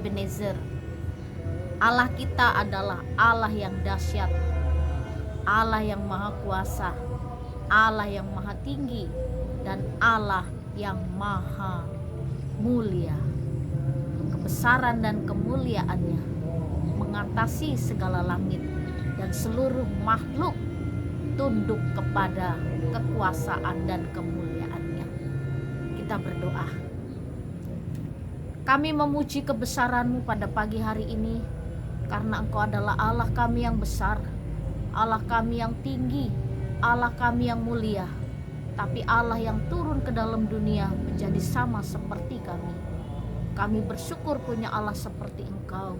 Ebenezer. Allah kita adalah Allah yang dahsyat, Allah yang maha kuasa, Allah yang maha tinggi, dan Allah yang maha mulia. Kebesaran dan kemuliaannya mengatasi segala langit, dan seluruh makhluk tunduk kepada kekuasaan dan kemuliaannya. Kita berdoa. Kami memuji kebesaran-Mu pada pagi hari ini, karena Engkau adalah Allah kami yang besar, Allah kami yang tinggi, Allah kami yang mulia, tapi Allah yang turun ke dalam dunia menjadi sama seperti kami. Kami bersyukur punya Allah seperti Engkau.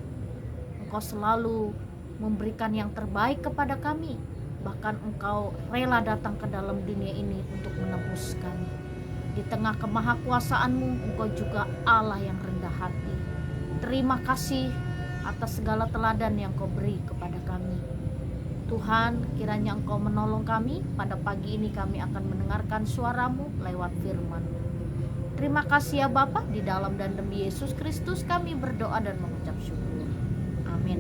Engkau selalu memberikan yang terbaik kepada kami. Bahkan Engkau rela datang ke dalam dunia ini untuk menebus kami. Di tengah kemahakuasaan-Mu, Engkau juga Allah yang rendah hati. Terima kasih atas segala teladan yang Kau beri kepada kami. Tuhan, kiranya Engkau menolong kami. Pada pagi ini kami akan mendengarkan suara-Mu lewat firman-Mu. Terima kasih ya Bapa, di dalam dan demi Yesus Kristus kami berdoa dan mengucap syukur. Amin.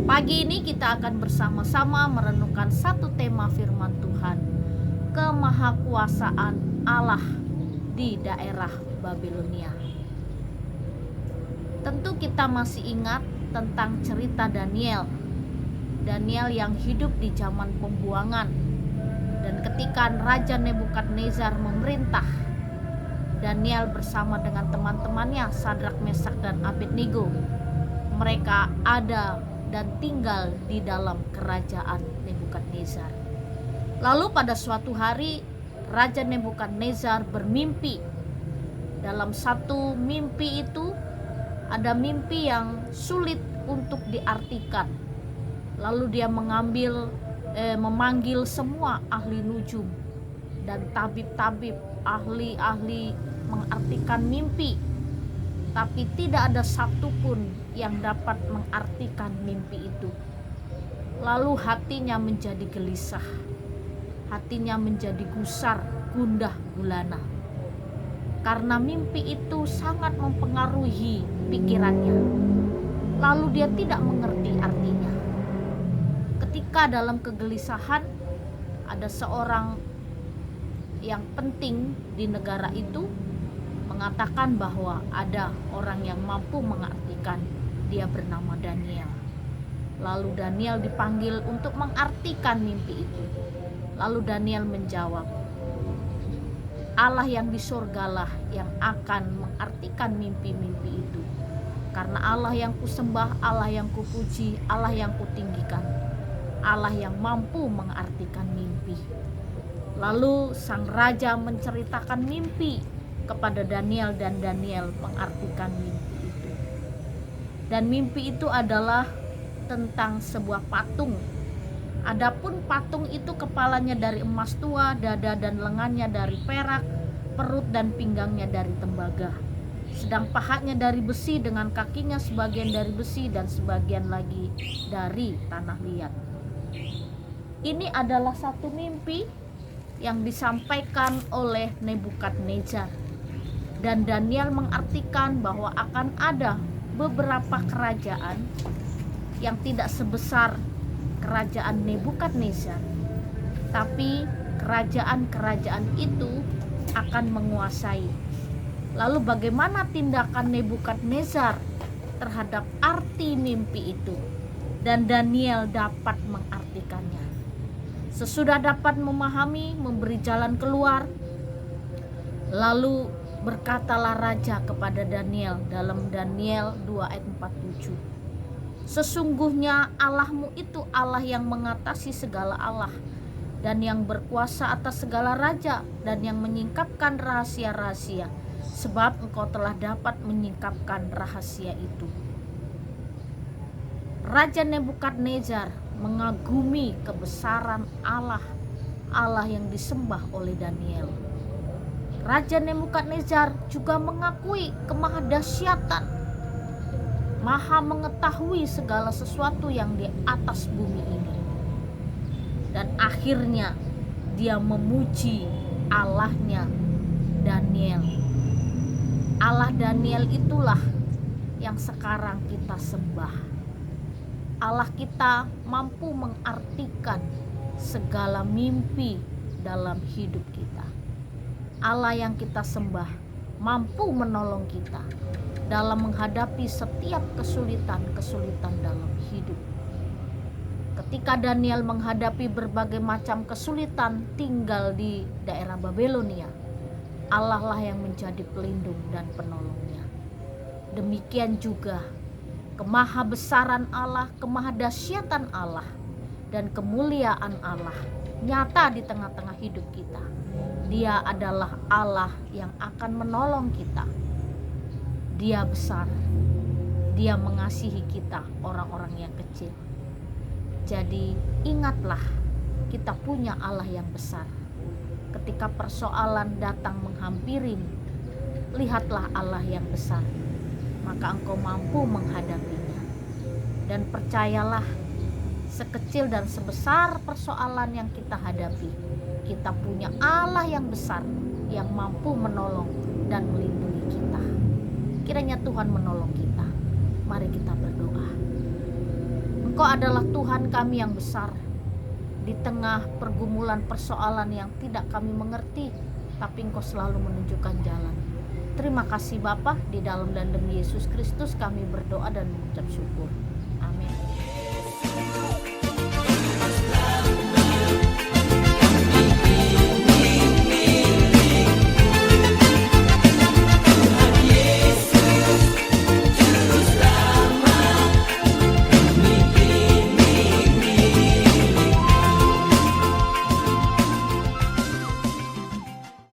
Pagi ini kita akan bersama-sama merenungkan satu tema firman Tuhan, kemahakuasaan Allah di daerah Babilonia. Tentu kita masih ingat tentang cerita Daniel yang hidup di zaman pembuangan. Dan ketika Raja Nebukadnezar memerintah, Daniel bersama dengan teman-temannya Sadrak, Mesak, dan Abednego, mereka ada dan tinggal di dalam kerajaan Nebukadnezar. Lalu pada suatu hari Raja Nebukadnezar bermimpi. Dalam satu mimpi itu ada mimpi yang sulit untuk diartikan. Lalu dia memanggil semua ahli nujum dan tabib-tabib, ahli-ahli mengartikan mimpi, tapi tidak ada satupun yang dapat mengartikan mimpi itu. Lalu hatinya menjadi gelisah, hatinya menjadi gusar, gundah gulana, karena mimpi itu sangat mempengaruhi pikirannya. Lalu dia tidak mengerti artinya. Ketika dalam kegelisahan, ada seorang yang penting di negara itu mengatakan bahwa ada orang yang mampu mengartikan. Dia bernama Daniel. Lalu Daniel dipanggil untuk mengartikan mimpi itu. Lalu Daniel menjawab, Allah yang di surgalah yang akan mengartikan mimpi-mimpi itu. Karena Allah yang kusembah, Allah yang kupuji, Allah yang kutinggikan, Allah yang mampu mengartikan mimpi. Lalu sang raja menceritakan mimpi kepada Daniel, dan Daniel mengartikan mimpi itu. Dan mimpi itu adalah tentang sebuah patung. Adapun patung itu kepalanya dari emas tua, dada dan lengannya dari perak, perut dan pinggangnya dari tembaga. Sedang pahatnya dari besi, dengan kakinya sebagian dari besi dan sebagian lagi dari tanah liat. Ini adalah satu mimpi yang disampaikan oleh Nebukadnezar. Dan Daniel mengartikan bahwa akan ada beberapa kerajaan yang tidak sebesar kerajaan Nebukadnezar, tapi kerajaan-kerajaan itu akan menguasai. Lalu bagaimana tindakan Nebukadnezar terhadap arti mimpi itu? Dan Daniel dapat mengartikannya. Sesudah dapat memahami, memberi jalan keluar, lalu berkatalah raja kepada Daniel dalam Daniel 2 ayat 47. Sesungguhnya Allahmu itu Allah yang mengatasi segala Allah, dan yang berkuasa atas segala raja, dan yang menyingkapkan rahasia-rahasia, sebab engkau telah dapat menyingkapkan rahasia itu. Raja Nebukadnezar mengagumi kebesaran Allah, Allah yang disembah oleh Daniel. Raja Nebukadnezar juga mengakui kemahadahsyatan, maha mengetahui segala sesuatu yang di atas bumi ini. Dan akhirnya dia memuji Allahnya Daniel. Allah Daniel itulah yang sekarang kita sembah. Allah kita mampu mengartikan segala mimpi dalam hidup kita. Allah yang kita sembah mampu menolong kita dalam menghadapi setiap kesulitan-kesulitan dalam hidup. Ketika Daniel menghadapi berbagai macam kesulitan tinggal di daerah Babelonia, Allah lah yang menjadi pelindung dan penolongnya. Demikian juga kemahabesaran Allah, kemahadahsyatan Allah, dan kemuliaan Allah nyata di tengah-tengah hidup kita. Dia adalah Allah yang akan menolong kita. Dia besar, Dia mengasihi kita, orang-orang yang kecil. Jadi ingatlah, kita punya Allah yang besar. Ketika persoalan datang menghampiri, lihatlah Allah yang besar, maka engkau mampu menghadapinya. Dan percayalah, sekecil dan sebesar persoalan yang kita hadapi, kita punya Allah yang besar yang mampu menolong dan melindungi kita. Kiranya Tuhan menolong kita. Mari kita berdoa. Engkau adalah Tuhan kami yang besar. Di tengah pergumulan persoalan yang tidak kami mengerti, tapi Engkau selalu menunjukkan jalan. Terima kasih Bapa, di dalam dan demi Yesus Kristus kami berdoa dan mengucap syukur. Amin.